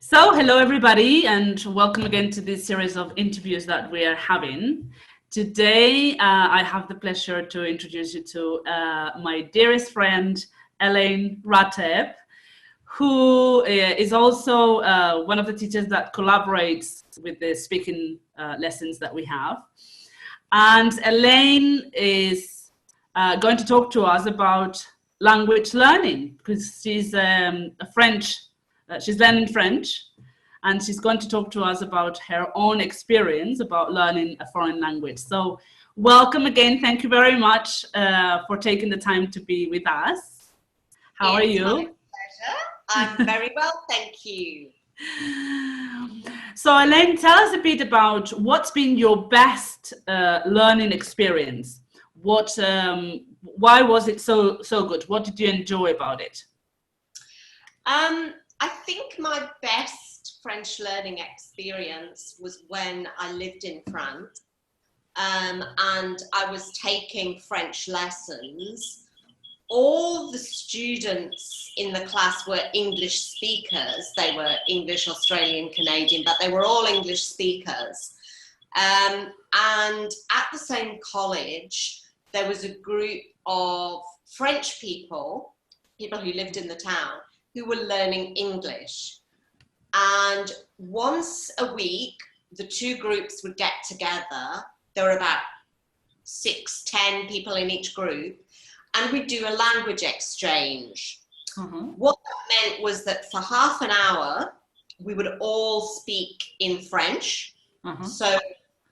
So, hello everybody, and welcome again to this series of interviews that we are having. Today, I have the pleasure to introduce you to my dearest friend, Elaine Rateb, who is also one of the teachers that collaborates with the speaking lessons that we have. And Elaine is going to talk to us about language learning because she's a French. She's learning French, and she's going to talk to us about her own experience about learning a foreign language. So, welcome again. Thank you very much for taking the time to be with us. How are you? It's my pleasure. I'm very well, thank you. So, Elaine, tell us a bit about what's been your best learning experience. Why was it so good? What did you enjoy about it? I think my best French learning experience was when I lived in France, and I was taking French lessons. All the students in the class were English speakers. They were English, Australian, Canadian, but they were all English speakers. And at the same college, there was a group of French people who lived in the town, who were learning English. And once a week, the two groups would get together. There were about 6, 10 people in each group, and we'd do a language exchange. What that meant was that for half an hour, we would all speak in French. So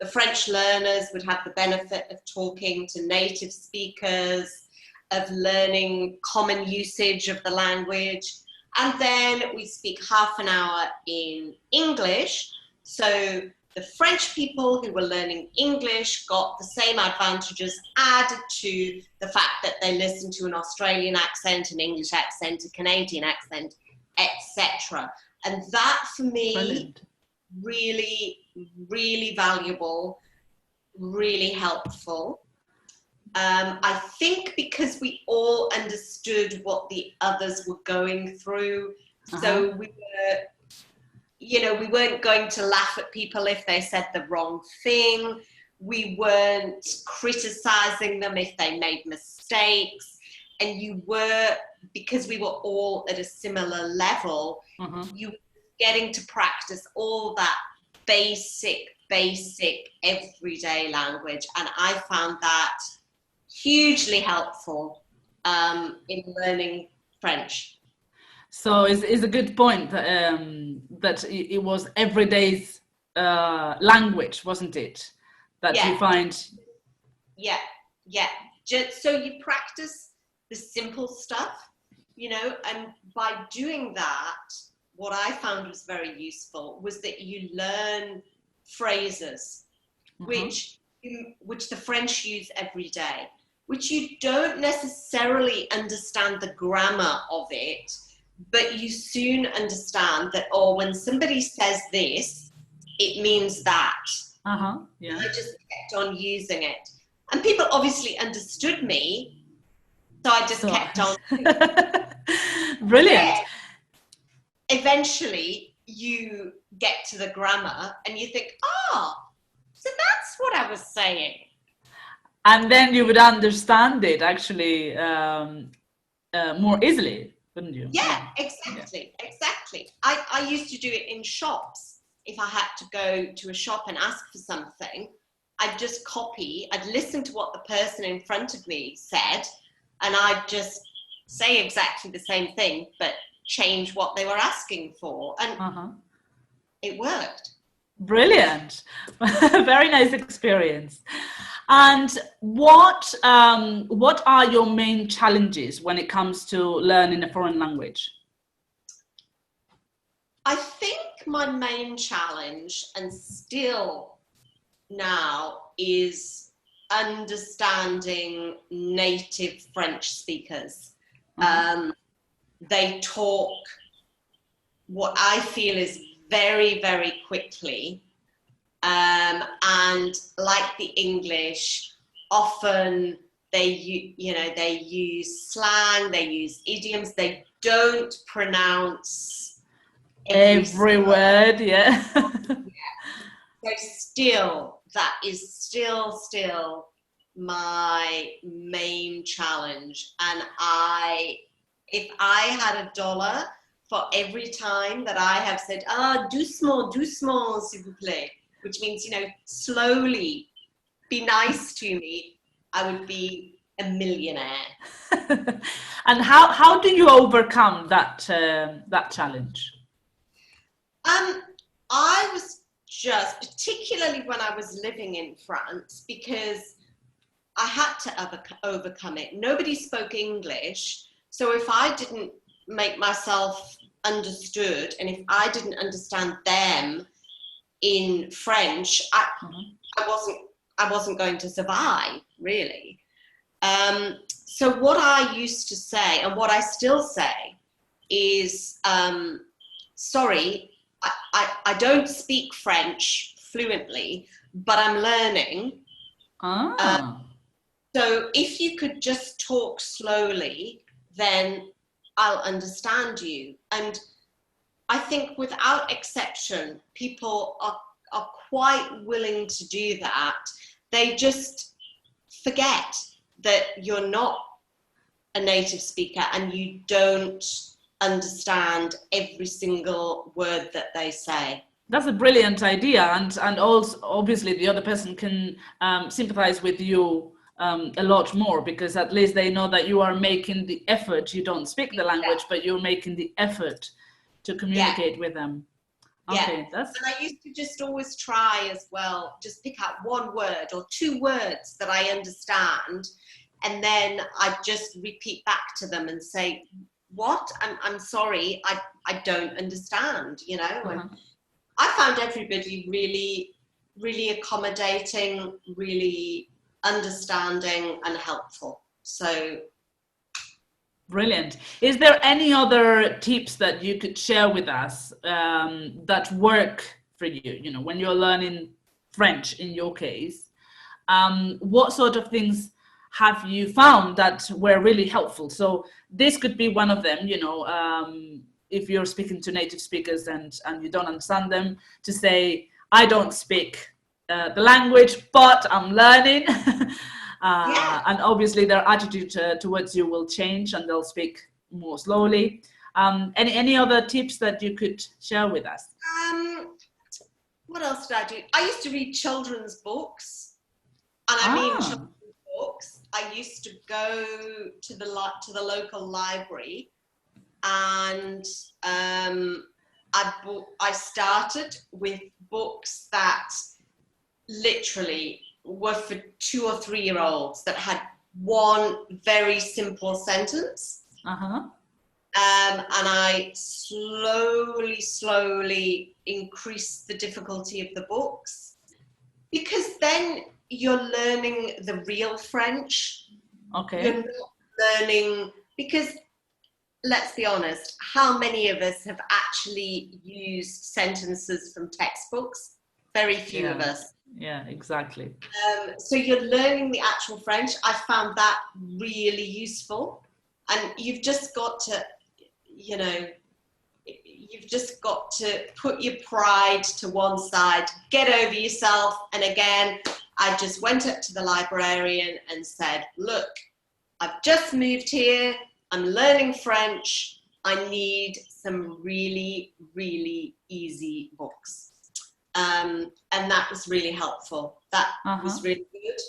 the French learners would have the benefit of talking to native speakers, of learning common usage of the language. And then we speak half an hour in English. So the French people who were learning English got the same advantages added to the fact that they listened to an Australian accent, an English accent, a Canadian accent, etc. And that for me, Brilliant. really, really valuable, really helpful. I think because we all understood what the others were going through, so we weren't going to laugh at people if they said the wrong thing. We weren't criticizing them if they made mistakes. And because we were all at a similar level, you were getting to practice all that basic everyday language. And I found that hugely helpful in learning French. So it's a good point that it was everyday's language, wasn't it? That you find. Yeah. Just so you practice the simple stuff, and by doing that, what I found was very useful was that you learn phrases, which the French use every day, which you don't necessarily understand the grammar of it, but you soon understand that, when somebody says this, it means that. Yeah. I just kept on using it. And people obviously understood me, so I just kept on. Brilliant. Yeah. Eventually, you get to the grammar and you think, so that's what I was saying. And then you would understand it actually more easily, wouldn't you? Yeah, exactly. I used to do it in shops. If I had to go to a shop and ask for something, I'd just I'd listen to what the person in front of me said, and I'd just say exactly the same thing, but change what they were asking for. And it worked. Brilliant. Very nice experience. And what are your main challenges when it comes to learning a foreign language? I think my main challenge, and still now, is understanding native French speakers. They talk what I feel is very, very quickly. And like the English, often they use slang, they use idioms, they don't pronounce Every word, yeah. So still, that is still my main challenge. And if I had $1 for every time that I have said, doucement, s'il vous plaît, which means, slowly, be nice to me, I would be a millionaire. And how do you overcome that challenge? I was just, particularly when I was living in France, because I had to overcome it. Nobody spoke English. So if I didn't make myself understood, and if I didn't understand them in French, I wasn't going to survive, really. So what I used to say, and what I still say, is, sorry, I don't speak French fluently, but I'm learning. So if you could just talk slowly, then I'll understand you. And I think without exception, people are quite willing to do that. They just forget that you're not a native speaker and you don't understand every single word that they say. That's a brilliant idea, and also obviously the other person can sympathize with you a lot more, because at least they know that you are making the effort. You don't speak the language, but you're making the effort to communicate with them. Okay, And I used to just always try as well, just pick out one word or two words that I understand, and then I just repeat back to them and say, what? I'm sorry, I don't understand, And I found everybody really, really accommodating, really understanding and helpful. So brilliant. Is there any other tips that you could share with us that work for you, when you're learning French in your case? What sort of things have you found that were really helpful? So this could be one of them, if you're speaking to native speakers and you don't understand them, to say, I don't speak the language, but I'm learning. And obviously their attitude towards you will change and they'll speak more slowly. Any other tips that you could share with us? What else did I do? I used to read children's books, and I mean children's books. I used to go to the local library, and I started with books that literally were for 2 or 3 year olds that had one very simple sentence. And I slowly increased the difficulty of the books, because then you're learning the real French. Okay. You're not learning, because let's be honest, how many of us have actually used sentences from textbooks? Very few of us. Yeah, exactly. So you're learning the actual French. I found that really useful. And you've just got to, put your pride to one side, get over yourself. And again, I just went up to the librarian and said, look, I've just moved here. I'm learning French. I need some really, really easy books. And that was really helpful. That was really good.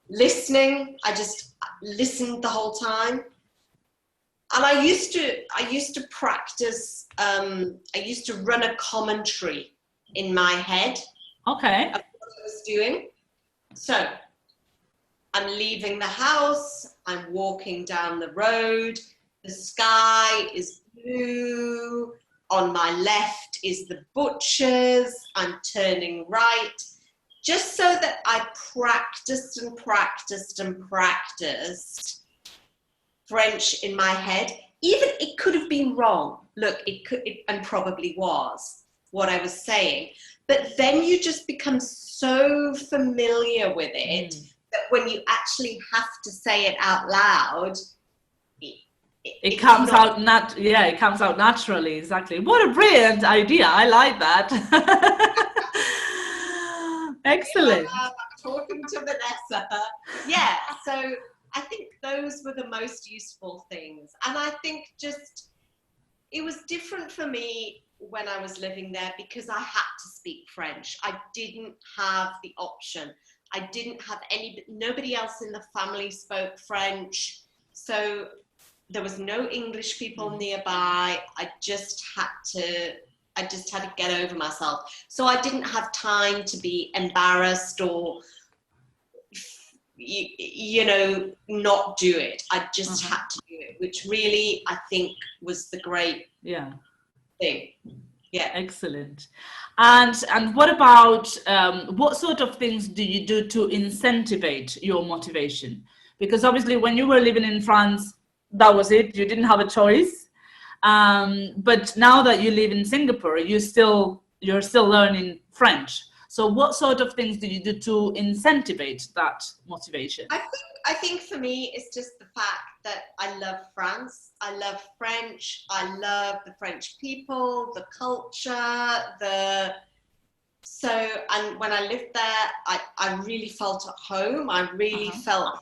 Listening, I just listened the whole time. And I used to practice, I used to run a commentary in my head. Okay. Of what I was doing. So I'm leaving the house, I'm walking down the road, the sky is blue, on my left is the butcher's, I'm turning right, just so that I practiced French in my head. Even it could have been wrong. Look, and probably was what I was saying. But then you just become so familiar with it that when you actually have to say it out loud, it comes out it comes out naturally. Exactly. What a brilliant idea. I like that. Excellent. Talking to Vanessa. Yeah, so I think those were the most useful things. And I think just, it was different for me when I was living there because I had to speak French. I didn't have the option. I didn't have nobody else in the family spoke French. So there was no English people nearby. I just had to get over myself. So I didn't have time to be embarrassed or, you know, not do it. I just had to do it, which really, I think, was the great thing. Yeah. Excellent. And what about, what sort of things do you do to incentivize your motivation? Because obviously when you were living in France, that was it. You didn't have a choice. But now that you live in Singapore, you're still learning French. So what sort of things do you do to incentivize that motivation? I think for me, it's just the fact that I love France. I love French. I love the French people, the culture, and when I lived there, I really felt at home. I really felt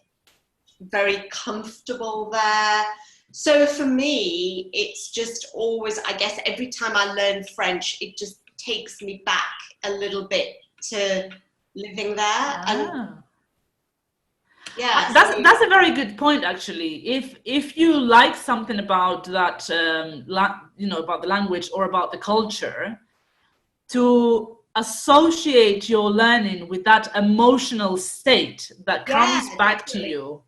very comfortable there. So for me, it's just always, I guess, every time I learn French, it just takes me back a little bit to living there. And yeah, that's a very good point, actually. If you like something about that, you know, about the language or about the culture, to associate your learning with that emotional state that comes back to you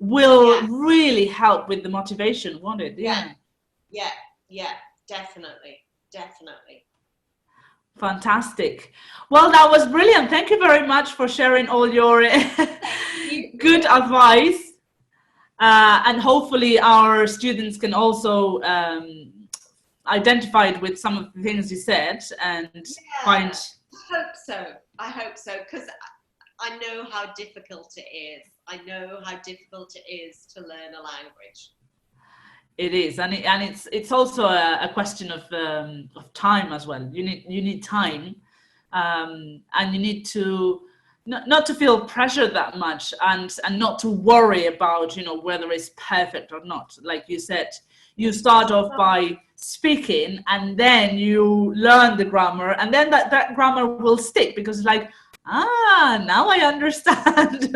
will really help with the motivation, won't it? Yeah, definitely. Fantastic. Well, that was brilliant. Thank you very much for sharing all your good advice. And hopefully our students can also identify with some of the things you said and find. I hope so, because I know how difficult it is. I know how difficult it is to learn a language. It is, and it's also a question of time as well. You need time, and you need to not to feel pressure that much, and not to worry about, you know, whether it's perfect or not. Like you said, you start off by speaking, and then you learn the grammar, and then that grammar will stick because it's like, now I understand.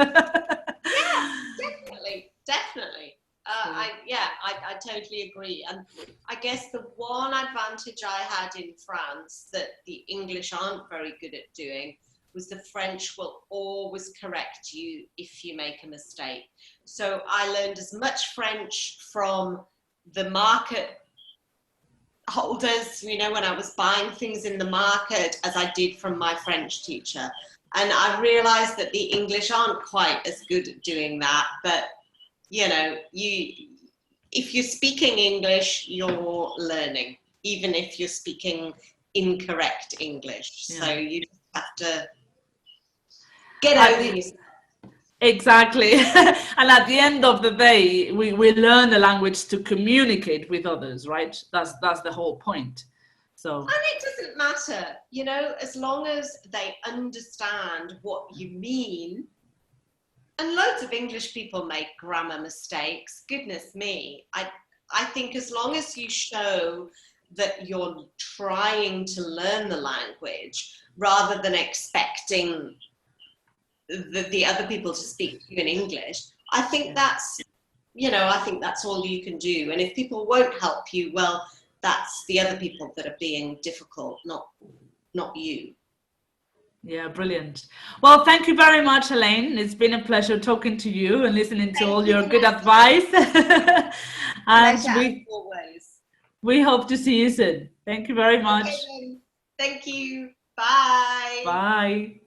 Definitely. I totally agree. And I guess the one advantage I had in France that the English aren't very good at doing was the French will always correct you if you make a mistake. So I learned as much French from the market holders, you know, when I was buying things in the market, as I did from my French teacher. And I realized that the English aren't quite as good at doing that, but you know, if you're speaking English, you're learning, even if you're speaking incorrect English. Yeah. So you just have to get over yourself. Exactly. And at the end of the day, we learn the language to communicate with others, right? That's the whole point. So. And it doesn't matter, you know, as long as they understand what you mean. And loads of English people make grammar mistakes. Goodness me. I think as long as you show that you're trying to learn the language rather than expecting the other people to speak to you in English, I think that's, you know, I think that's all you can do. And if people won't help you, well, that's the other people that are being difficult, not you. Yeah, brilliant. Well, thank you very much, Elaine. It's been a pleasure talking to you and listening to all your good advice. And we hope to see you soon. Thank you very much. Okay, thank you. Bye. Bye.